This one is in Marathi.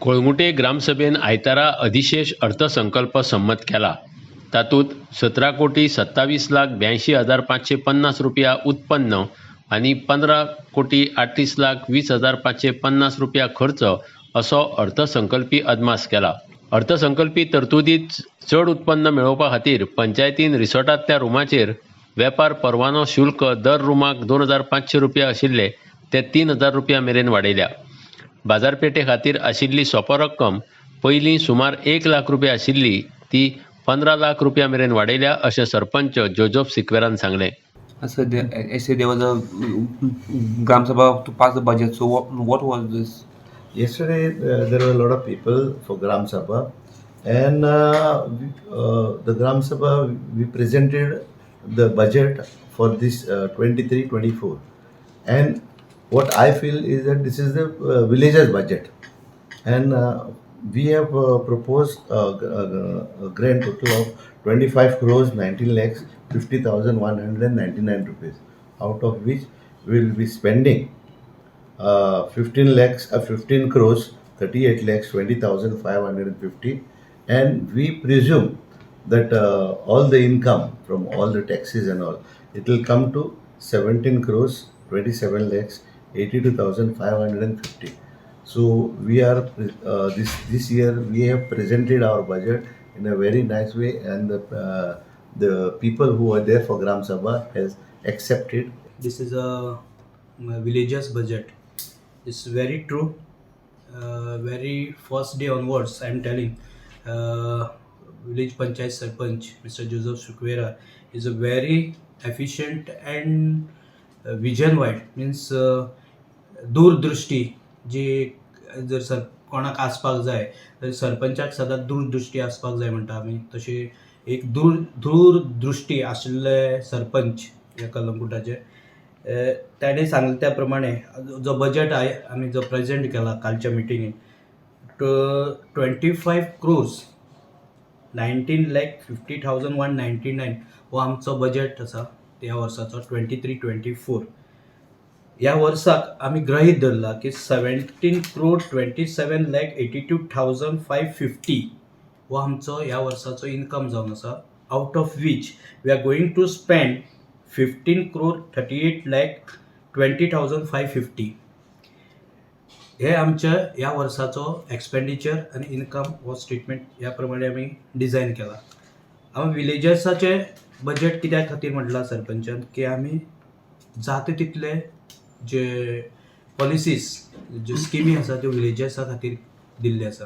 कळंगुटे ग्रामसभेन आयतारा अधिशेष अर्थसंकल्प संमत केला. तातूंत 17,27,82,550 रुपया उत्पन्न आणि 15,38,20,550 रुपया खर्च असो अर्थसंकल्पी अदमास केला. अर्थसंकल्पी तरतुदीत चड उत्पन्न मेळोवपा खातीर पंचायतीन रिसॉर्टांतल्या रुमांचेर वेपार परवानो शुल्क दर रुमाक 2,500 रुपया आशिल्ले ते 3,000 रुपया मेरेन वाडयल्या. बाजारपेठे खातीर आशिल्ली सोपो रक्कम पयलीं सुमार 1 लाख रुपया आशिल्ली ती 15 लाख रुपया मेरेन वाडयल्या अशें सरपंच जोजफ सिक्वेरान सांगलें. Yesterday there was a Gram Sabha to pass the budget. So what was this? Yesterday there were a lot of people for Gram Sabha, and the Gram Sabha we presented the budget for this 23-24, and what I feel is that this is the villagers budget, and we have proposed a grand total of 25 crores 19 lakhs 50,199 rupees, out of which we will be spending 15 crores 38 lakhs 20,550, and we presume that all the income from all the taxes and all, it will come to 17 crores 27 lakhs 82,550. So we are this year we have presented our budget in a very nice way, and the people who are there for Gram Sabha has accepted. This is a villagers budget. It's very true. Very first day onwards, I am telling, village panchayat sarpanch Mr. Joseph Sukwera is a very efficient and vision wide, means दूरदृष्टी जी जर कोणाक आसपाक जाय तर सरपंचाक सदांच दूरदृष्टी आसपाक जाय म्हणटा आमी, तशी एक दूरदृष्टी आशिल्ले सरपंच ह्या कलंगुटाचे. ताणें सांगले त्या प्रमाणे जो बजेट आमी जो प्रेजेंट केला कालच्या मिटिंगेन, 25 crores 19 lakh 50,199 हो आमचो बजेट आसा ह्या वर्साचो 23-24. ह्या वर्साक आमी गृहीत धरला की 17 crore 27 lakh 82,550 हो आमचो ह्या वर्साचो इनकम जावन आसा, out of which we are going to spend 15 crore 38 lakh 20,550. हे आमच्या ह्या वर्साचो एक्सपेंडिचर आनी इनकम हो स्टेटमेंट ह्या प्रमाणे आमी डिझायन केला. आमी विलेजर्साचे बजेट कित्या खातीर म्हटलां सरपंचान की आमी जाता तितले जे पॉलिसीज ज्यो स्किमी आसा त्यो विलेजर्सा खातीर दिल्ले आसा.